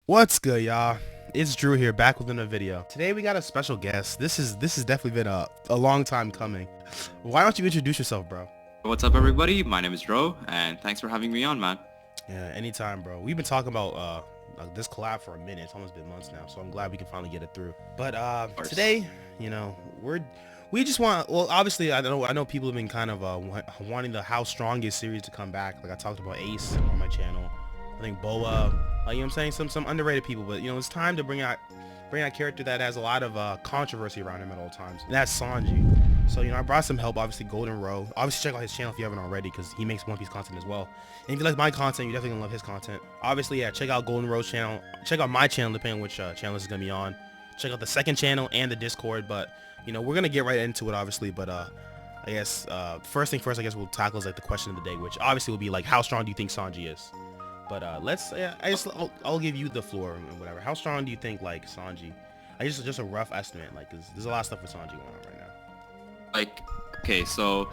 What's good, y'all? It's Drew here, back with another video. Today we got a special guest. This has definitely been a long time coming. Why don't you introduce yourself, bro? What's up, everybody? My name is Dro, and thanks for having me on, man. Yeah, anytime, bro. We've been talking about this collab for a minute. It's almost been months now, so I'm glad we can finally get it through. But today, you know, we just want. Well, obviously, I know people have been kind of wanting the How Strongest series to come back. Like I talked about Ace on my channel. I think Boa. You know what I'm saying? Some underrated people, but you know, it's time to bring out a character that has a lot of controversy around him at all times. And that's Sanji. So, you know, I brought some help, obviously Golden Row. Obviously check out his channel if you haven't already, because he makes One Piece content as well. And if you like my content, you're definitely gonna love his content. Obviously, yeah, check out Golden Row's channel. Check out my channel, depending on which channel this is gonna be on. Check out the second channel and the Discord. But, you know, we're gonna get right into it, obviously. But I guess first thing first, I guess we'll tackle is like the question of the day, which obviously will be like, how strong do you think Sanji is? But I'll give you the floor and whatever. How strong do you think like Sanji? Just a rough estimate, like, 'cause there's a lot of stuff with Sanji going on right now. Like, okay, so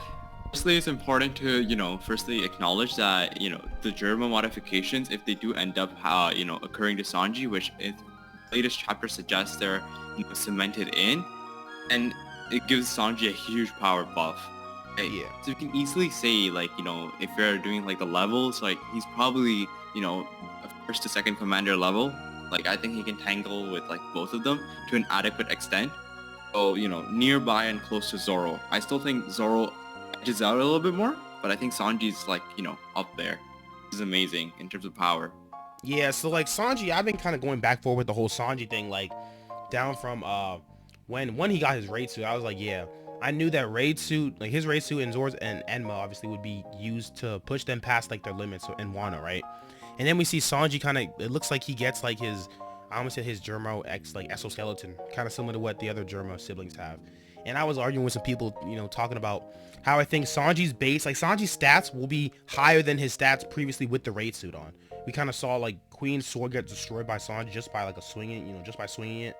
firstly, it's important to, firstly acknowledge that, the Germa modifications, if they do end up, occurring to Sanji, which the latest chapter suggests they're, cemented in, and it gives Sanji a huge power buff. Right? Yeah. So you can easily say, like, if you're doing like the levels, like he's probably, a first to second commander level. Like I think he can tangle with like both of them to an adequate extent. So, nearby and close to Zoro. I still think Zoro edges out a little bit more, but I think Sanji's like, up there. He's amazing in terms of power. Yeah, so like Sanji, I've been kind of going back forward with the whole Sanji thing, like down from when he got his raid suit. I was like, yeah, I knew that raid suit, like his raid suit and Zoro's and Enma obviously would be used to push them past like their limits in Wano, right? And then we see Sanji kind of, it looks like he gets like his, I almost said his Germa X like exoskeleton, kind of similar to what the other Germa siblings have. And I was arguing with some people, you know, talking about how I think Sanji's base, like Sanji's stats will be higher than his stats previously with the raid suit on. We kind of saw like Queen's sword get destroyed by Sanji just by like a swinging, just by swinging it.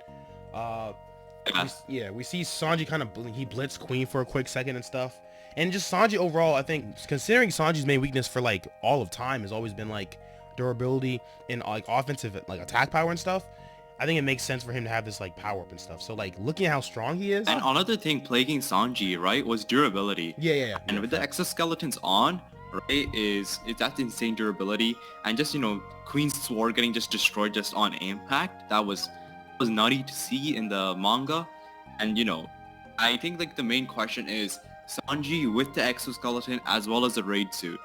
We see Sanji kind of, he blitzed Queen for a quick second and stuff. And just Sanji overall, I think, considering Sanji's main weakness for like all of time has always been like durability and like offensive like attack power and stuff, I think it makes sense for him to have this like power up and stuff. So like looking at how strong he is, and another thing plaguing Sanji, right, was durability. And with the exoskeletons on, right, that's insane durability. And just, Queen's sword getting just destroyed just on impact, that was nutty to see in the manga. And I think like the main question is Sanji with the exoskeleton as well as the raid suit,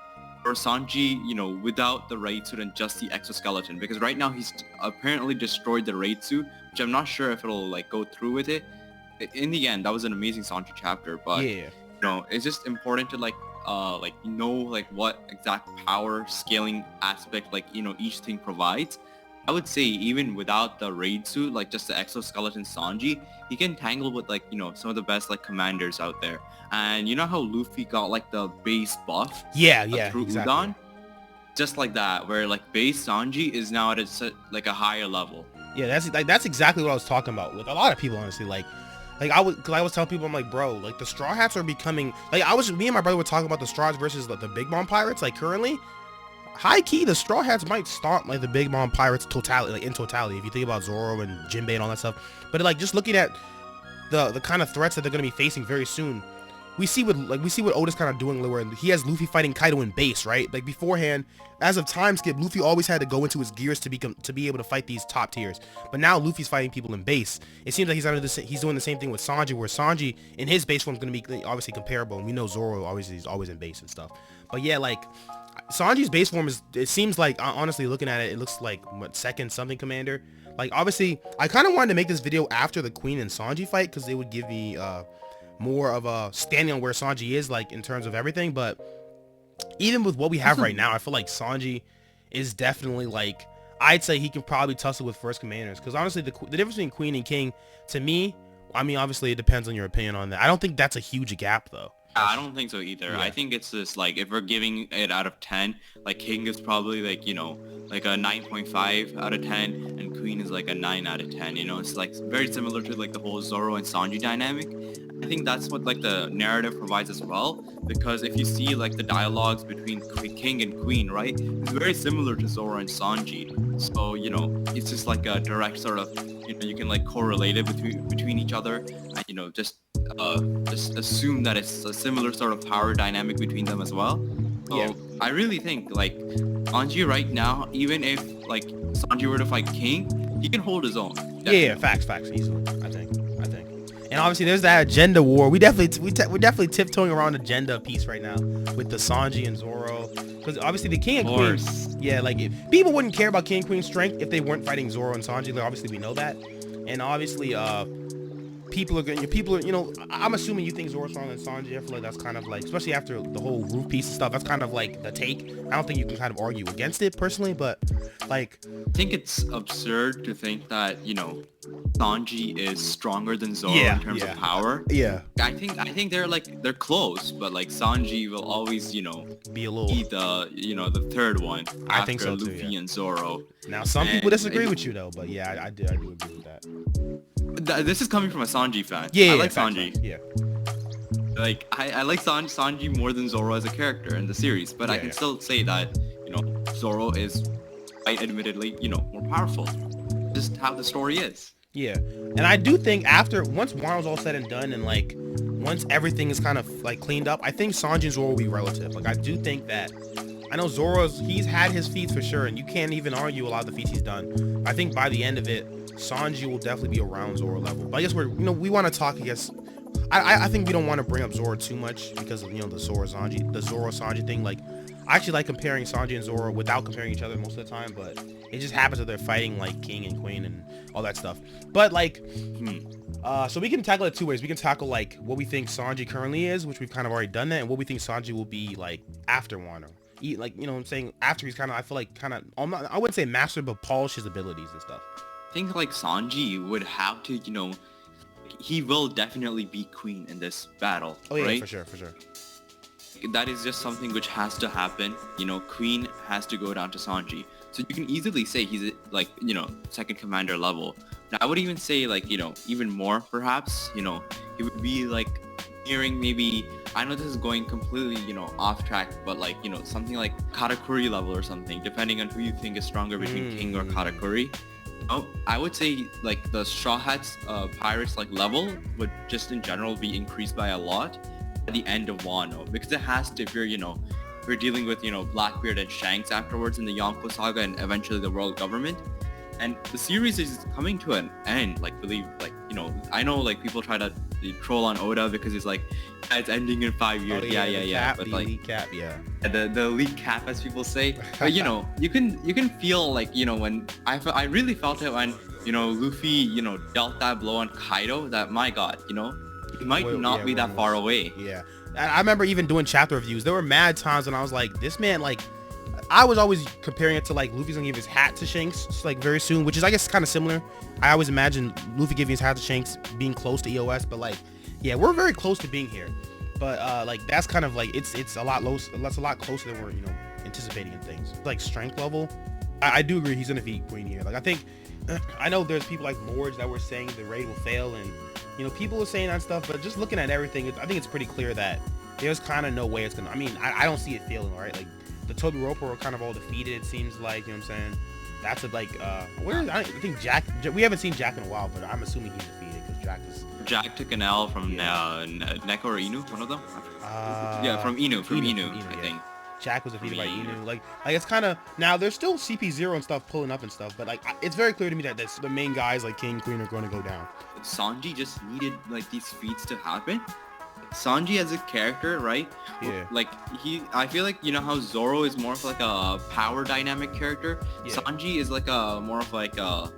or Sanji, without the raid suit and just the exoskeleton, because right now he's apparently destroyed the raid suit, which I'm not sure if it'll like go through with it. In the end, that was an amazing Sanji chapter, but it's just important to like what exact power scaling aspect each thing provides. I would say even without the raid suit, like just the exoskeleton Sanji, he can tangle with like, some of the best like commanders out there. And you know how Luffy got like the base buff? Through exactly. Udon? Just like that, where like base Sanji is now at a higher level. Yeah, that's exactly what I was talking about with a lot of people, honestly. Like I was telling people, I'm like, bro, like the Straw Hats are becoming, like me and my brother were talking about the Straw Hats versus like, the Big Mom Pirates, like currently. High key, the Straw Hats might stomp like the Big Mom Pirates totality, like in totality, if you think about Zoro and Jinbei and all that stuff. But like just looking at the kind of threats that they're gonna be facing very soon, we see what Odas kind of doing, where he has Luffy fighting Kaido in base, right? Like beforehand, as of time skip, Luffy always had to go into his gears to be able to fight these top tiers. But now Luffy's fighting people in base. It seems like he's doing the same thing with Sanji, where Sanji in his base form is gonna be obviously comparable, and we know Zoro obviously is always in base and stuff. But yeah, like Sanji's base form it seems like, honestly looking at it, it looks like what, second something commander. Like obviously I kind of wanted to make this video after the Queen and Sanji fight, because it would give me more of a standing on where Sanji is like in terms of everything. But even with what we have right now, I feel like Sanji is definitely like, I'd say he can probably tussle with first commanders, because honestly the difference between Queen and King, to me, I mean obviously it depends on your opinion on that. I don't think that's a huge gap though. I don't think so either. Yeah. I think it's just like, if we're giving it out of 10, like King is probably like, like a 9.5 out of 10, and Queen is like a 9 out of 10. You know, it's like very similar to like the whole Zoro and Sanji dynamic. I think that's what like the narrative provides as well, because if you see like the dialogues between King and Queen, right, it's very similar to Zoro and Sanji. So, you know, it's just like a direct sort of, you know, you can like correlate it between each other, and, you know, just assume that it's a similar sort of power dynamic between them as well. So yeah. I really think like Sanji right now, even if like Sanji were to fight King, he can hold his own. Definitely. Yeah, facts, easily. I think. And obviously, there's that agenda war. We're definitely tiptoeing around agenda piece right now with the Sanji and Zoro, because obviously the King and Queen. Yeah, like people wouldn't care about King and Queen's strength if they weren't fighting Zoro and Sanji. Like, obviously, we know that, and obviously, people are, you know, I'm assuming you think Zoro's stronger than Sanji. I feel like that's kind of like, especially after the whole roof piece and stuff, that's kind of like the take. I don't think you can kind of argue against it personally, but like, I think it's absurd to think that, you know, Sanji is stronger than Zoro in terms of power. Yeah. I think they're close, but like Sanji will always, you know, be the, you know, the third one. I think so Luffy too. Yeah. And Zoro. Now some people disagree with you though, but yeah, I do agree with that. This is coming from a Sanji fan. Yeah, I like Sanji. Yeah. Like I like Sanji more than Zoro as a character in the series, but I can still say that, you know, Zoro is, admittedly, you know, more powerful. Just how the story is. Yeah, and I do think once Wano's all said and done, and like once everything is kind of like cleaned up, I think Sanji and Zoro will be relative. Like I do think that, I know he's had his feats for sure, and you can't even argue a lot of the feats he's done. I think by the end of it, Sanji will definitely be around Zoro level. But I guess we want to talk, I guess. I think we don't want to bring up Zoro too much because of, you know, the Zoro Sanji thing. Like, I actually like comparing Sanji and Zoro without comparing each other most of the time, but it just happens that they're fighting like King and Queen and all that stuff. But like, so we can tackle it two ways. We can tackle like what we think Sanji currently is, which we've kind of already done that, and what we think Sanji will be like after Wano. Like, you know what I'm saying, after he's kind of, I feel like kind of, I wouldn't say mastered, but polish his abilities and stuff. I think like Sanji would have to, you know, he will definitely be Queen in this battle. Oh yeah, right? for sure. That is just something which has to happen. You know, Queen has to go down to Sanji. So you can easily say he's like, you know, second commander level. Now I would even say like, you know, even more perhaps, you know, he would be like nearing maybe, I know this is going completely, you know, off track, but like, you know, something like Katakuri level or something, depending on who you think is stronger between King or Katakuri. Oh, I would say like the Straw Hats Pirates like level would just in general be increased by a lot at the end of Wano, because it has to, if you're, you know, if you're dealing with, you know, Blackbeard and Shanks afterwards in the Yonko saga and eventually the world government, and the series is coming to an end. Like, believe, like, you know, I know like people try to troll on Oda because he's like, yeah, it's ending in 5 years. Cap, but the like elite cap, the elite cap, as people say. But you know, you can feel like, you know, when I really felt it when, you know, Luffy, you know, dealt that blow on Kaido, that my god, you know, he might not be that far away. Yeah, I remember even doing chapter reviews. There were mad times when I was like, this man, like, I was always comparing it to like Luffy's gonna give his hat to Shanks like very soon, which is, I guess, kind of similar. I always imagine Luffy giving his hat to Shanks being close to EOS, but like, yeah, we're very close to being here. But like, that's kind of like, it's a lot closer than we're, you know, anticipating in things. Like strength level, I do agree he's gonna beat Queen here. Like, I think, I know there's people like Lords that were saying the raid will fail, and you know, people were saying that stuff, but just looking at everything, I think it's pretty clear that there's kind of no way it's gonna, I mean, I don't see it failing, right? Like, the Toby Roper are kind of all defeated, it seems like, you know what I'm saying? That's I think Jack, we haven't seen Jack in a while, but I'm assuming he's defeated because Jack took an L from Neko or Inu, one of them. From Inu, I think. Jack was defeated by Inu. Like it's kind of, now there's still CP0 and stuff pulling up and stuff, but like, it's very clear to me that the main guys like King, Queen are going to go down. Sanji just needed like these feats to happen. Sanji as a character, right? Yeah. Like, I feel like, you know how Zoro is more of like a power dynamic character? Yeah. Sanji is like more of like a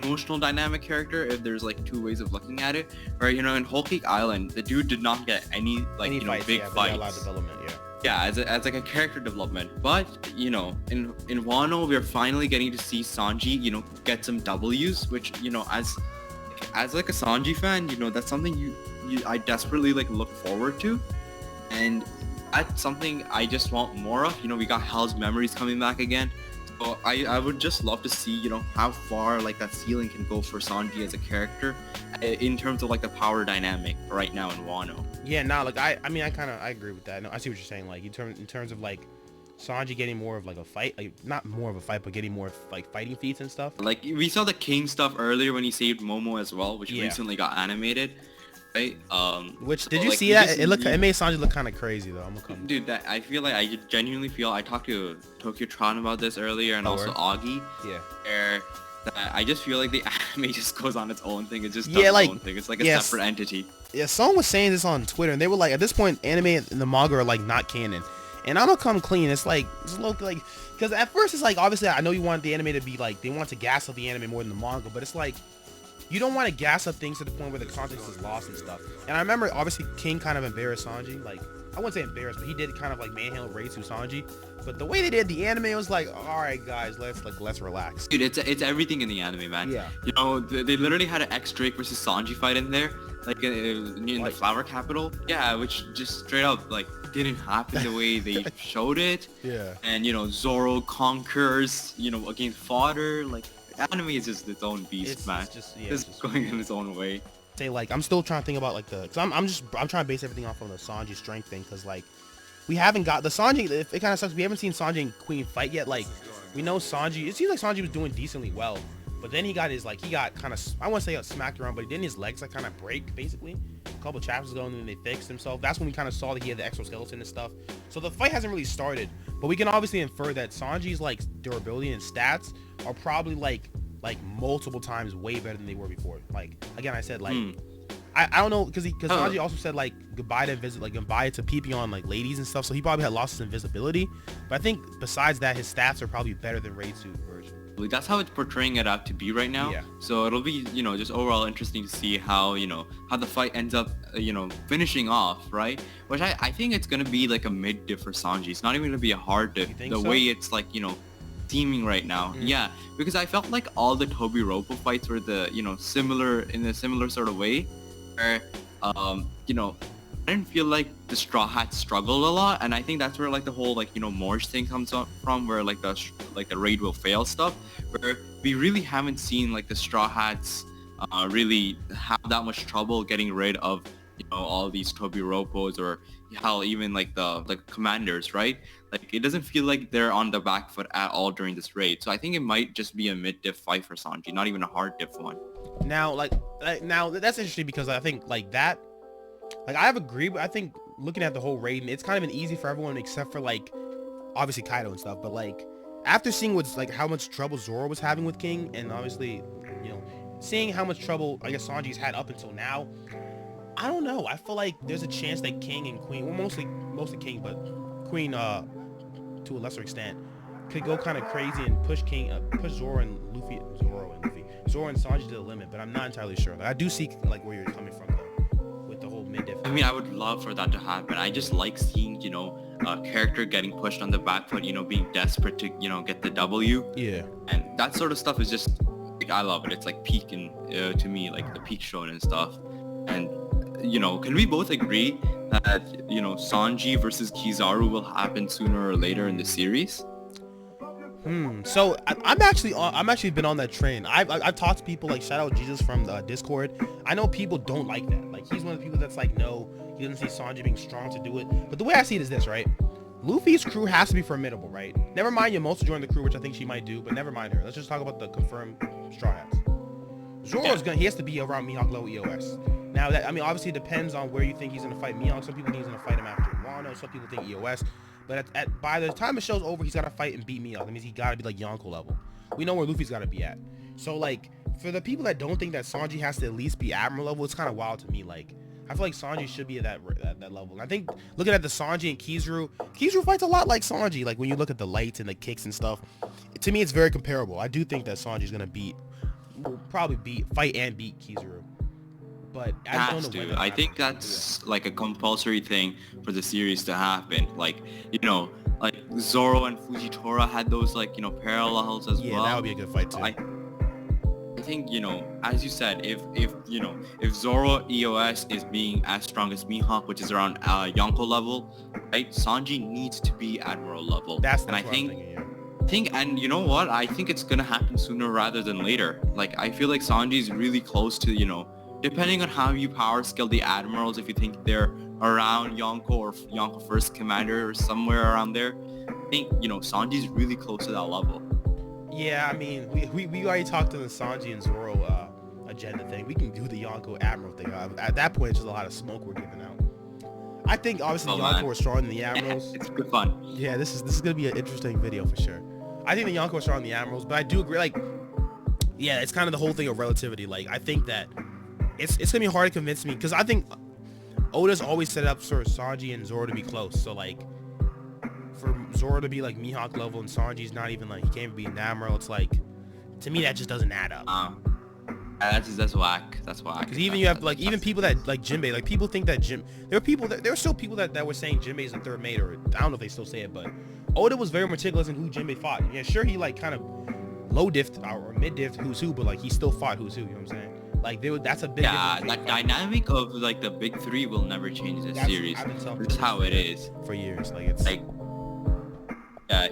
emotional dynamic character, if there's like two ways of looking at it. Or, you know, in Whole Cake Island, the dude did not get any big fights. A lot of development, yeah, as like a character development. But, you know, in Wano, we're finally getting to see Sanji, you know, get some W's, which, you know, as like a Sanji fan, you know, that's something I desperately like look forward to, and that's something I just want more of. You know, we got Hell's Memories coming back again, So I would just love to see, you know, how far like that ceiling can go for Sanji as a character in terms of like the power dynamic right now in Wano. Yeah, like I agree with that. No, I see what you're saying. Like in terms of like Sanji getting more of like a fight, like not more of a fight, but getting more like fighting feats and stuff. Like we saw the King stuff earlier when he saved Momo as well, which recently got animated. Right? Which did you see that? It made Sanji look kind of crazy though. Dude, that I feel like I genuinely feel I talked to Tokyo Tron about this earlier and also Augie. Yeah. Where I just feel like the anime just goes on its own thing. It just does its own thing. It's like a separate entity. Yeah, someone was saying this on Twitter, and they were like, at this point, anime and the manga are like not canon. And I'm gonna come clean. It's like it's a little like because at first it's like obviously I know you want the anime to be like they want to gas up the anime more than the manga, but it's like you don't want to gas up things to the point where the context is lost and stuff. And I remember obviously King kind of embarrassed Sanji. Like I wouldn't say embarrassed, but he did kind of like manhandle Rei to Sanji. But the way they did the anime was like, all right guys, let's relax. Dude, it's everything in the anime, man. Yeah. You know, they literally had an X Drake versus Sanji fight in there, like in the Flower Capital. Yeah, which just straight up like didn't happen the way they showed it. Yeah. And you know, Zoro conquers, you know, against fodder. Like anime is just its own beast, man. Just going in its own way. Say like I'm still trying to think about like cause I'm trying to base everything off of the Sanji strength thing, cause like we haven't got the Sanji. It kind of sucks. We haven't seen Sanji and Queen fight yet. Like we know Sanji. It seems like Sanji was doing decently well, but then he got kind of I won't say smacked around, but then his legs like kind of break basically. A couple chapters ago, and then they fixed himself. That's when we kind of saw that he had the exoskeleton and stuff. So the fight hasn't really started, but we can obviously infer that Sanji's like durability and stats are probably like multiple times way better than they were before. Like again, I said like I don't know because Sanji also said like goodbye to peeping on like ladies and stuff. So he probably had lost his invisibility. But I think besides that, his stats are probably better than Rei 2 version. That's how it's portraying it out to be right now. Yeah. So it'll be, you know, just overall interesting to see how, you know, how the fight ends up, you know, finishing off, right? Which I think it's gonna be like a mid diff for Sanji. It's not even gonna be a hard diff. The way it's like, you know, teaming right now. Yeah, because I felt like all the Tobiropo fights were in a similar sort of way, where you know, I didn't feel like the Straw Hats struggled a lot, and I think that's where like the whole like, you know, Morge thing comes up from, where like the raid will fail stuff, where we really haven't seen like the Straw Hats really have that much trouble getting rid of, you know, all these Tobiropos, or hell, even like the commanders, right? Like it doesn't feel like they're on the back foot at all during this raid. So I think it might just be a mid diff fight for Sanji, not even a hard diff one. Now now that's interesting because I think like that, like I have agreed, but I think looking at the whole raid, it's kind of been easy for everyone except for like obviously Kaido and stuff. But like after seeing what's like how much trouble Zoro was having with King, and obviously, you know, seeing how much trouble I guess Sanji's had up until now, I don't know. I feel like there's a chance that King and Queen, well, mostly King, but Queen to a lesser extent, could go kind of crazy and push Zoro and Sanji to the limit. But I'm not entirely sure. Like, I do see like where you're coming from though, with the whole mid diff. I mean, I would love for that to happen. I just like seeing, you know, a character getting pushed on the back foot, you know, being desperate to, you know, get the W. Yeah. And that sort of stuff is just like, I love it. It's like peak to me, like the peak shonen and stuff. And you know, can we both agree that, you know, Sanji versus Kizaru will happen sooner or later in the series? So I'm actually been on that train. I've talked to people like shout out Jesus from the Discord. I know people don't like that. Like he's one of the people that's like, no, he doesn't see Sanji being strong to do it. But the way I see it is this, right? Luffy's crew has to be formidable, right? Never mind Yonko join the crew, which I think she might do, but never mind her. Let's just talk about the confirmed Straw Hats. Zoro's he has to be around Mihawk level EOS. Now that, I mean, obviously it depends on where you think he's gonna fight Mihawk. Some people think he's gonna fight him after Wano. Some people think EOS. But by the time the show's over, he's gotta fight and beat Mihawk. That means he gotta be like Yonko level. We know where Luffy's gotta be at. So like, for the people that don't think that Sanji has to at least be Admiral level, it's kind of wild to me. Like, I feel like Sanji should be at that level. And I think looking at the Sanji and Kizaru fights a lot like Sanji. Like when you look at the lights and the kicks and stuff, to me it's very comparable. I do think that Sanji's gonna fight and beat Kizaru. But I don't know. I think that's like a compulsory thing for the series to happen. Like, you know, like Zoro and Fujitora had those like, you know, parallels as well. Yeah, that would be a good fight too. I think, you know, as you said, if Zoro EOS is being as strong as Mihawk, which is around Yonko level, right? Sanji needs to be Admiral level. That's and I think. And you know what? I think it's gonna happen sooner rather than later. Like, I feel like Sanji's really close to, depending on how you power scale the admirals, if you think they're around Yonko or Yonko First Commander or somewhere around there, I think, Sanji's really close to that level. Yeah, I mean, we already talked to the Sanji and Zoro agenda thing. We can do the Yonko Admiral thing. At that point, it's just a lot of smoke we're giving out. I think obviously Yonko are stronger than the Admirals. It's good fun. Yeah, this is gonna be an interesting video for sure. I think the Yonko are stronger than the Admirals, but I do agree. Like, yeah, it's kind of the whole thing of relativity. Like, I think that it's gonna be hard to convince me because I think Odas always set up for Sanji and Zoro to be close. So like, for Zoro to be like Mihawk level and Sanji's not even like, he can't even be an Admiral. It's like, to me that just doesn't add up. That's whack. That's whack. Because even you have like even people that like Jinbei, like people think that there were still people that were saying Jinbei's the third mate, or I don't know if they still say it, but Oda was very meticulous in who Jinbei fought. Yeah, sure, he like kind of low diffed or mid diffed who's who, but like he still fought who's who. You know what I'm saying? Like that's a big that dynamic of like the big three will never change this series. This is how it is for years. Like it's like.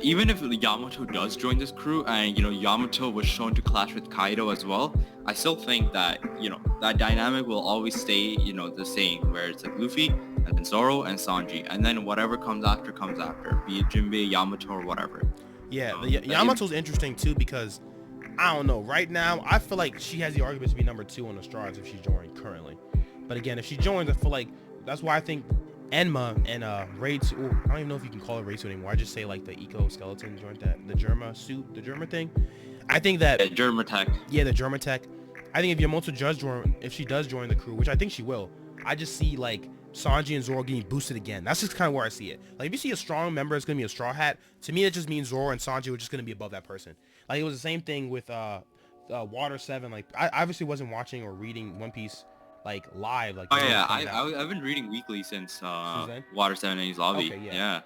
Even if Yamato does join this crew and, Yamato was shown to clash with Kaido as well, I still think that, that dynamic will always stay, the same, where it's like Luffy and then Zoro and Sanji, and then whatever comes after, be it Jinbei, Yamato, or whatever. Yeah, Yamato's interesting too because, I don't know, right now, I feel like she has the argument to be number 2 on the Stars if she joined currently. But again, if she joins, I feel like, that's why I think Enma and Raid 2, I don't even know if you can call it Raid 2 anymore. I just say like the Eco Skeleton joint, the Germa suit, the Germa thing. I think that Germa tech. Yeah, the Germa tech. I think if Yamato does join, if she does join the crew, which I think she will, I just see like Sanji and Zoro getting boosted again. That's just kind of where I see it. Like if you see a strong member, it's gonna be a Straw Hat. To me, it just means Zoro and Sanji were just gonna be above that person. Like it was the same thing with Water 7. Like I obviously wasn't watching or reading One Piece like live. Like I've been reading weekly since Water 7 and his lobby. Okay, yeah.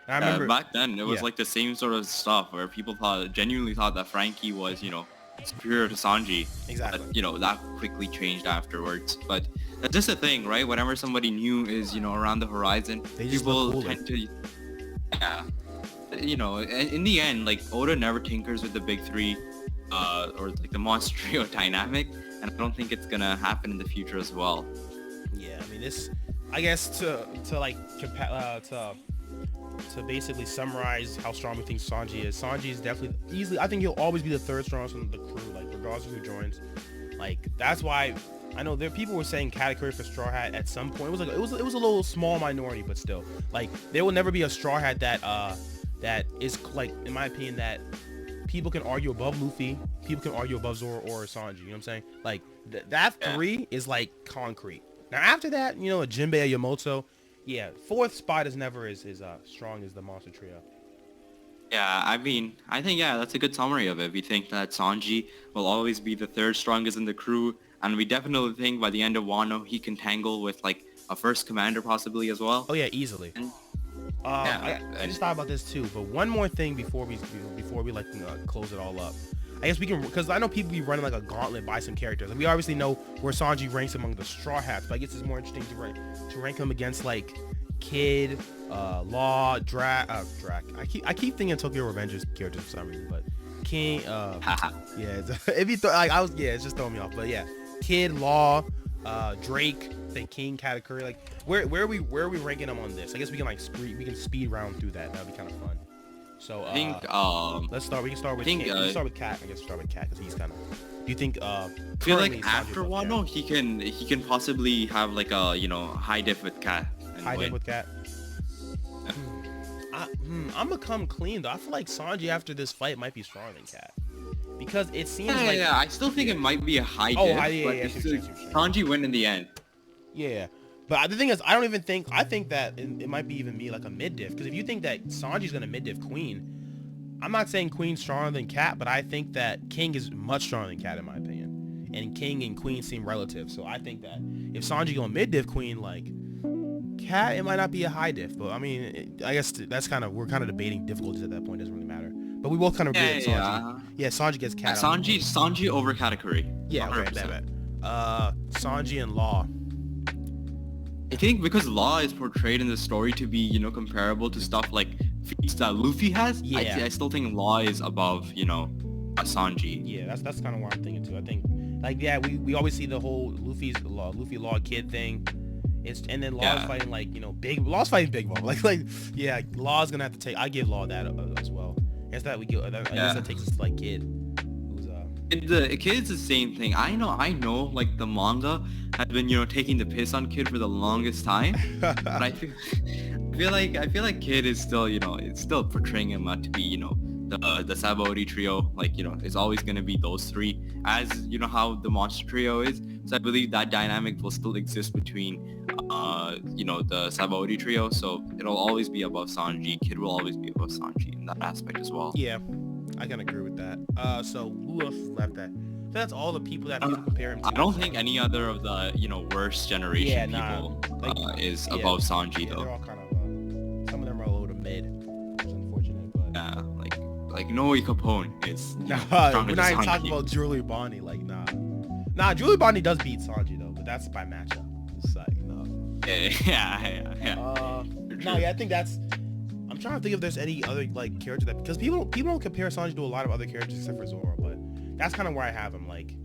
I remember back then it was like the same sort of stuff where people genuinely thought that Frankie was superior to Sanji. Exactly. But, that quickly changed afterwards. But that's just the thing, right? Whenever somebody new is around the horizon, people tend to in the end, like Oda never tinkers with the big three or like the monster trio dynamic, and I don't think it's gonna happen in the future as well. Yeah, I mean this, I guess to basically summarize how strong we think Sanji is definitely easily, I think he'll always be the third strongest on the crew, like regardless of who joins. Like that's why I know there people were saying category for Straw Hat at some point. It was a little small minority, but still, like there will never be a Straw Hat that is like, in my opinion, that people can argue above Luffy, people can argue above Zoro or Sanji, you know what I'm saying? Like, that three is, like, concrete. Now, after that, a Jinbei or Yamato, yeah, 4th spot is never as strong as the Monster Trio. Yeah, I mean, I think, that's a good summary of it. We think that Sanji will always be the 3rd strongest in the crew, and we definitely think by the end of Wano, he can tangle with, like, a first commander possibly as well. Oh, yeah, easily. I just thought about this too, but one more thing before we like close it all up. I guess we can, because I know people be running like a gauntlet by some characters, and we obviously know where Sanji ranks among the Straw Hats, but I guess it's more interesting to rank him against like Kid, Law, Drac. I keep thinking Tokyo Revengeance characters for some reason, but King. It's just throwing me off. But yeah, Kid, Law, Drake, the King category. Like where are we ranking them on this? I guess we can speed round through that. That'd be kind of fun. So I think let's start. We can start with Cat. We can start with Cat. I guess start with Cat because he's kind of. Do you think? I feel like after Wano, he can possibly have like a high diff with Cat. High diff with Cat. I'm gonna come clean though. I feel like Sanji after this fight might be stronger than Cat. Because it seems like... Yeah, I still think it might be a high diff, Sanji win in the end. Yeah, but the thing is, I think that it might be even me like a mid diff, because if you think that Sanji's gonna mid diff Queen, I'm not saying Queen's stronger than Cat, but I think that King is much stronger than Cat in my opinion, and King and Queen seem relative, so I think that if Sanji going mid diff Queen, like Cat, it might not be a high diff, but I mean, I guess that's we're kind of debating difficulties at that point. It doesn't really matter. But we both kind of agree. Yeah, Sanji gets Cat. Sanji over category. Yeah, okay, bet. Sanji and Law. I think because Law is portrayed in the story to be, comparable to stuff like feats that Luffy has, yeah, I still think Law is above, you know, Sanji. Yeah, that's kind of what I'm thinking too. I think, like, yeah, we always see the whole Luffy Law kid thing. And then Law's fighting, like, you know, Law's fighting Big Mom. Like, yeah, Law's gonna have to take. I give Law that as well. I guess that takes us to like Kid. The Kid's the same thing. I know, like the manga has been, you know, taking the piss on Kid for the longest time, but I feel like Kid is still, you know, it's still portraying him to be, you know, the Sabaody trio. Like, you know, it's always gonna be those three, as you know how the monster trio is. So I believe that dynamic will still exist between, you know, the Sabaody trio. So it'll always be above Sanji. Kid will always be above Sanji in that aspect as well. Yeah, I can agree with that. So who else is left at? That's all the people that people compare him to. I don't think any other of the, you know, worst generation people is above Sanji though. They're all kind of, some of them are a little mid, which is unfortunate. But yeah, like Noe Capone is. Nah, we're not even talking about Julie Bonnie. Like, nah, Julie Bonnie does beat Sanji though, but that's by matchup. It's like, no. Yeah. No, yeah, I think that's. I'm trying to think if there's any other like character that, because people don't compare Sanji to a lot of other characters except for Zoro, but that's kind of where I have him. Like,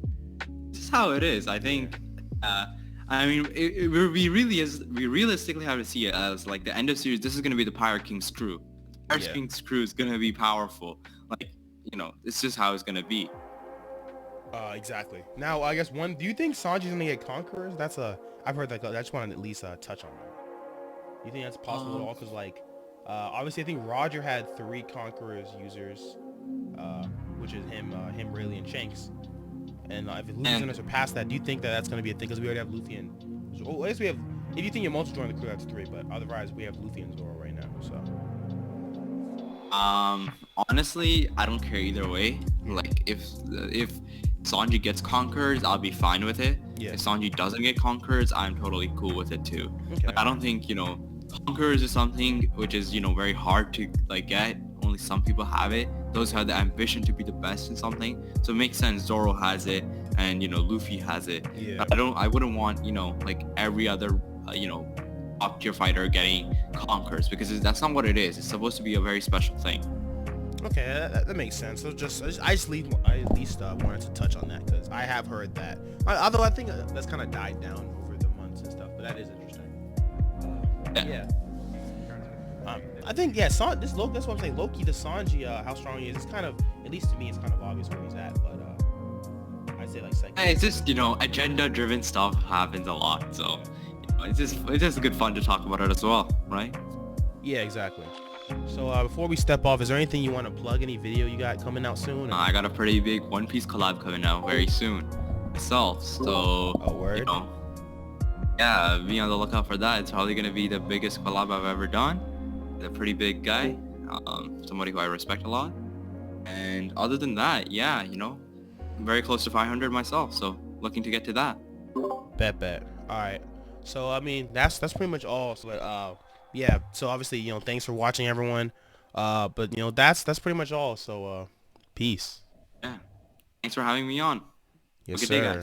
this is how it is. I think. I mean, we realistically have to see it as like the end of series. This is gonna be the Pirate King's crew. Pirate King's crew is gonna be powerful. Like, you know, it's just how it's gonna be. Exactly. Now, I guess do you think Sanji's gonna get conquerors? I've heard that. I just want to at least touch on that. Do you think that's possible at all? Because like, obviously I think Roger had 3 conquerors users, which is him, Rayleigh, and Shanks. And if Luffy's gonna surpass that, do you think that that's gonna be a thing? Because we already have Luffy and Zoro. I guess we have. If you think Yonko join the crew, that's 3. But otherwise, we have Luffy and Zoro right now. So. Honestly, I don't care either way. Like, if Sanji gets conquerors, I'll be fine with it. Yeah. If Sanji doesn't get conquerors, I'm totally cool with it too. Okay. Like, I don't think, you know, conquerors is something which is, you know, very hard to like get. Only some people have it. Those who have the ambition to be the best in something. So it makes sense. Zoro has it, and you know, Luffy has it. Yeah. I wouldn't want, you know, like every other, you know, top tier fighter getting conquerors, because that's not what it is. It's supposed to be a very special thing. Okay, that makes sense. So I at least wanted to touch on that because I have heard that. Although I think that's kind of died down over the months and stuff, but that is interesting. Yeah. I think that's what I'm saying. Loki to Sanji, how strong he is. It's kind of, at least to me, it's kind of obvious where he's at. But I'd say like second. It's just, you know, agenda-driven stuff happens a lot, so you know, it's just good fun to talk about it as well, right? Yeah, exactly. So before we step off, is there anything you want to plug? Any video you got coming out soon? I got a pretty big One Piece collab coming out very soon myself. So, word. You know, yeah, be on the lookout for that. It's probably gonna be the biggest collab I've ever done. A pretty big guy, somebody who I respect a lot. And other than that, yeah, you know, I'm very close to 500 myself, so looking to get to that. Bet. All right. So I mean, that's pretty much all. So yeah. So obviously, you know, thanks for watching, everyone. But you know, that's pretty much all. So peace. Yeah. Thanks for having me on. Yes, Have a good day, sir. guys.